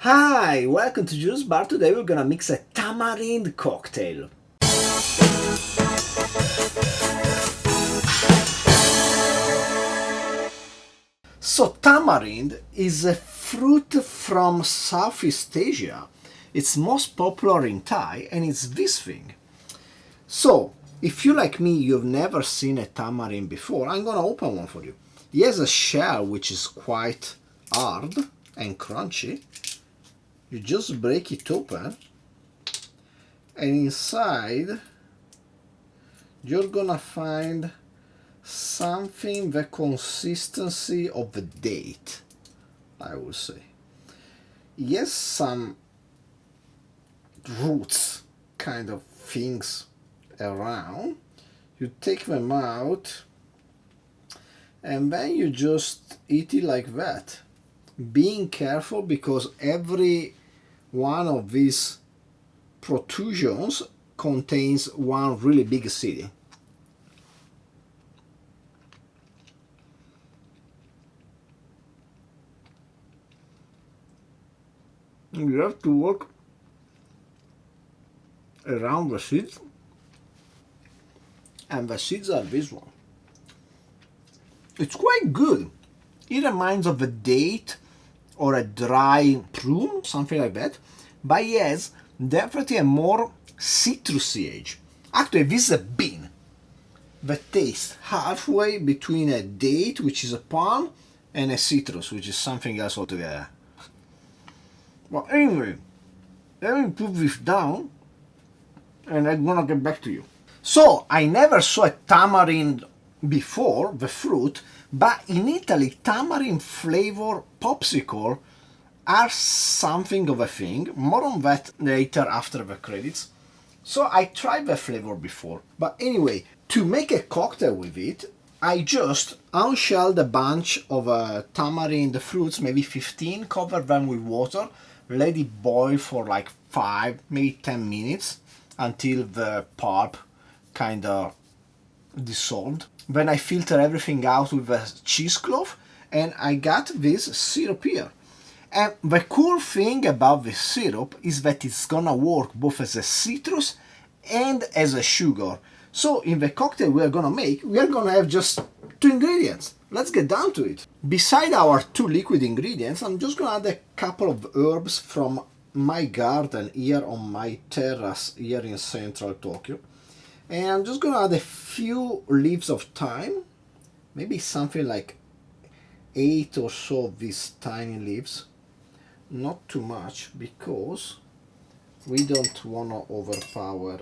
Hi, welcome to Juice Bar. Today we're gonna mix a tamarind cocktail. So tamarind is a fruit from Southeast Asia. It's most popular in Thai and it's this thing. So if you like me, you've never seen a tamarind before, I'm gonna open one for you. It has a shell which is quite hard and crunchy. You just break it open and inside you're gonna find something the consistency of a date, I would say. Yes, some roots kind of things around. You take them out and then you just eat it like that. Being careful because every one of these protrusions contains one really big seed. You have to work around the seeds, and the seeds are this one. It's quite good. It reminds of a date or a dry prune, something like that, but it has definitely a more citrusy edge. Actually, this is a bean that tastes halfway between a date, which is a palm, and a citrus, which is something else altogether. Well, anyway, let me put this down and I'm gonna get back to you. So, I never saw a tamarind before, the fruit, but in Italy, tamarind flavor popsicle are something of a thing. More on that later after the credits. So I tried the flavor before. But anyway, to make a cocktail with it, I just unshelled a bunch of tamarind fruits, maybe 15, cover them with water, let it boil for like 5, maybe 10 minutes until the pulp kind of dissolved. Then I filter everything out with a cheesecloth and I got this syrup here. And the cool thing about this syrup is that it's gonna work both as a citrus and as a sugar. So in the cocktail we are gonna make, we are gonna have just 2 ingredients. Let's get down to it. Beside our 2 liquid ingredients, I'm just gonna add a couple of herbs from my garden here on my terrace here in central Tokyo. And I'm just gonna add a few leaves of thyme, maybe something like 8 or so of these tiny leaves. Not too much because we don't want to overpower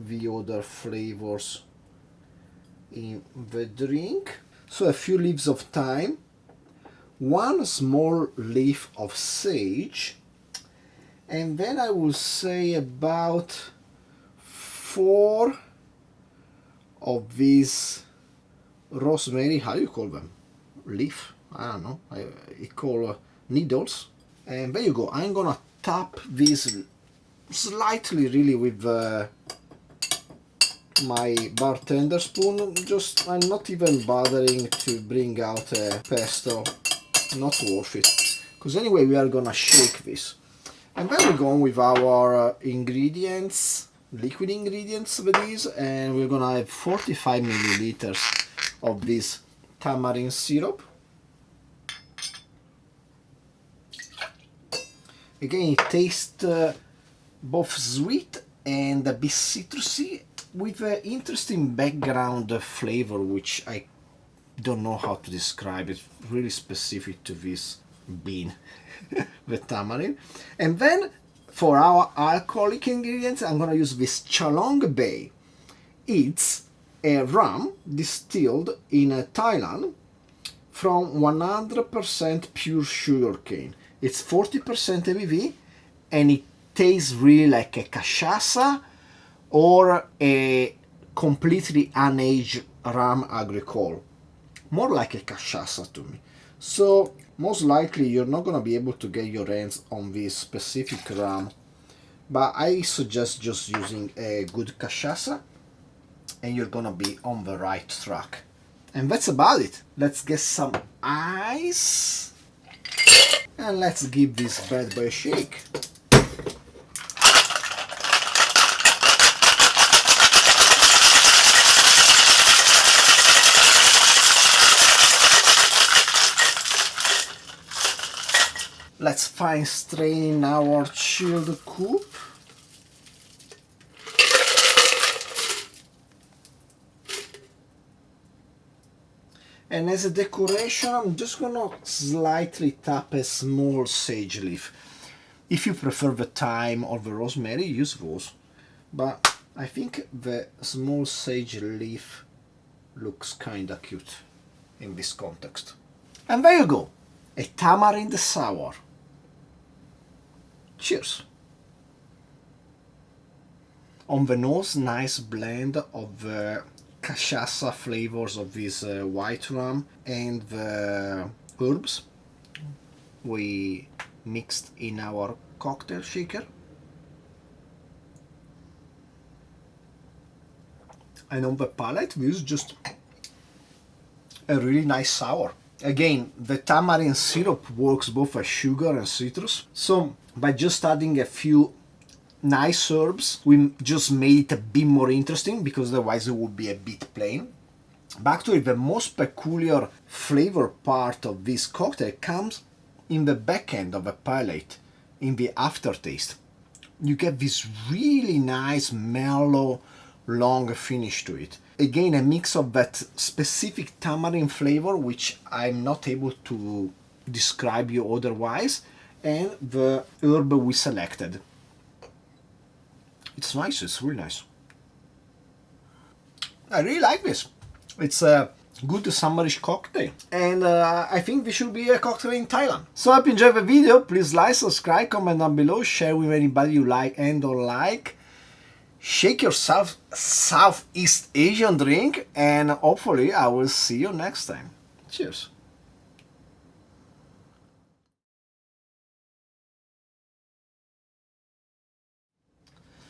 the other flavors in the drink. So a few leaves of thyme, 1 small leaf of sage, and then I will say about 4 of these rosemary, how you call them? Leaf? I don't know. I call needles. And there you go. I'm gonna tap this slightly really with my bartender spoon. Just, I'm not even bothering to bring out a pesto. Not worth it. Because anyway, we are gonna shake this. And then we go on with our ingredients, liquid ingredients with these, and we're gonna have 45 milliliters of this tamarind syrup. Again, it tastes both sweet and a bit citrusy with an interesting background flavor which I don't know how to describe. It's really specific to this bean, the tamarind. And then for our alcoholic ingredients, I'm gonna use this Chalong Bay. It's a rum distilled in Thailand from 100% pure sugarcane. It's 40% ABV and it tastes really like a cachaça or a completely unaged rum agricole. More like a cachaça to me. So most likely you're not gonna be able to get your hands on this specific rum, but I suggest just using a good cachaça and you're gonna be on the right track. And that's about it. Let's get some ice. And let's give this bad boy a shake. Let's fine strain our chilled coupe. And as a decoration, I'm just gonna slightly tap a small sage leaf. If you prefer the thyme or the rosemary, use those. But I think the small sage leaf looks kinda cute in this context. And there you go, a tamarind sour. Cheers. On the nose, nice blend of the cachaça flavors of this white rum and the herbs we mixed in our cocktail shaker. And on the palate, this is just a really nice sour. Again, the tamarind syrup works both as sugar and citrus. So by just adding a few nice herbs, we just made it a bit more interesting, because otherwise it would be a bit plain. But actually, the most peculiar flavor part of this cocktail comes in the back end of the palate, in the aftertaste. You get this really nice, mellow, long finish to it. Again, a mix of that specific tamarind flavor, which I'm not able to describe you otherwise, and the herb we selected. It's nice, it's really nice. I really like this. It's a good summerish cocktail, and I think this should be a cocktail in Thailand. So I hope you enjoyed the video. Please like, subscribe, comment down below, share with anybody you like and don't like. Shake yourself Southeast Asian drink, and hopefully I will see you next time. Cheers.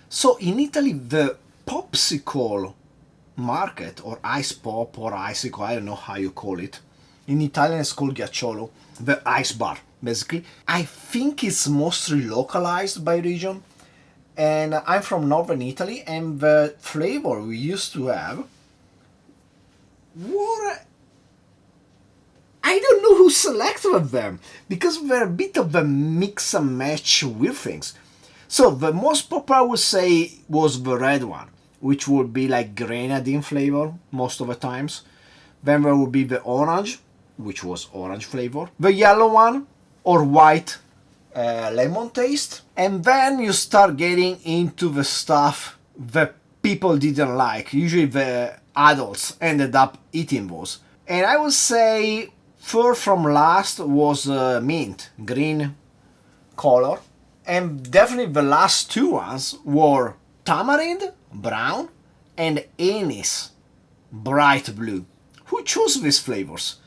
So in Italy, the popsicle market, or ice pop or icicle, I don't know how you call it. In Italian it's called ghiacciolo, the ice bar, basically. I think it's mostly localized by region. And I'm from northern Italy, and the flavor we used to have were, I don't know who selected them, because they're a bit of a mix and match weird things. So the most popular I would say was the red one, which would be like grenadine flavor most of the times. Then there would be the orange, which was orange flavor. The yellow one, or white, lemon taste. And then you start getting into the stuff that people didn't like. Usually the adults ended up eating those. And I would say third from last was mint, green color. And definitely the last two ones were tamarind, brown, and anise, bright blue. Who chose these flavors?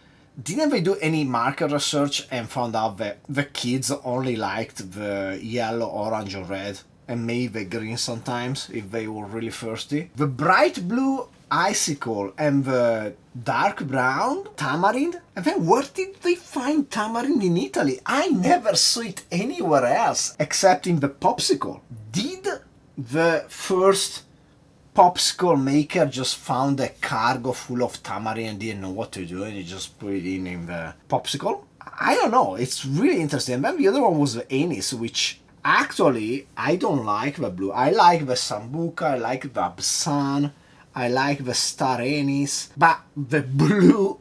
Didn't they do any market research and found out that the kids only liked the yellow, orange, or red, and maybe the green sometimes if they were really thirsty? The bright blue icicle and the dark brown tamarind? And then where did they find tamarind in Italy? I never saw it anywhere else except in the popsicle. Did the first popsicle maker just found a cargo full of tamarind and didn't know what to do, and he just put it in the popsicle? I don't know, it's really interesting. And then the other one was the anise, which actually I don't like the blue. I like the sambuca, I like the absan, I like the star anise, but the blue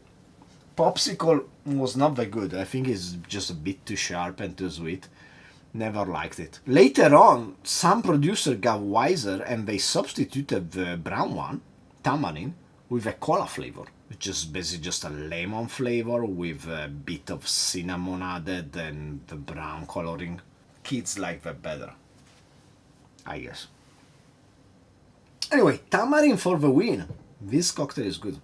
popsicle was not very good. I think it's just a bit too sharp and too sweet. Never liked it. Later on, some producer got wiser and they substituted the brown one, tamarind, with a cola flavor, which is basically just a lemon flavor with a bit of cinnamon added and the brown coloring. Kids like that better, I guess. Anyway, tamarind for the win. This cocktail is good.